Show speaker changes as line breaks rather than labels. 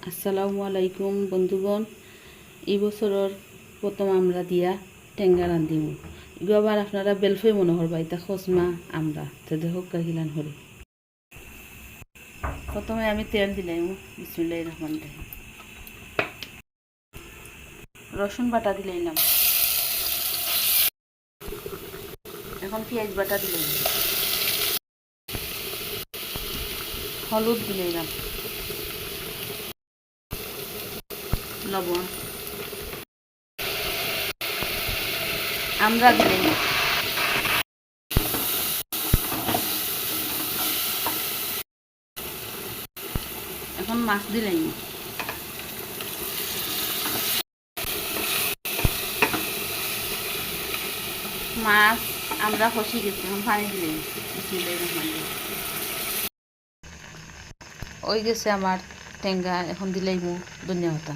আসসালামু আলাইকুম বন্ধুগণ। এই বছরের প্রথম আমরা দিয়া টেঙ্গা রান্ধিম। ইগো আবার আপনারা বেলফই মনে করবা এটা খসমা আমরা তো দেখো কাহিলান হরি। প্রথমে আমি তেল দিলাম, বিসমিল্লাহির রহমানির রহিম। রসুন বাটা দিলাম, এখন পেঁয়াজ বাটা দিলাম, হলুদ দিলাম, লবণ, আমরা দিলাম, এখন মাছ দিলাম, মাছ আমরা কষি গেছি, এখন পানি দিলাম, বিসমিল্লাহির রহমানির রহিম। ওই গেছে আমার টেঙ্গা, এখন দিলাইমু ধনিয়া পাতা।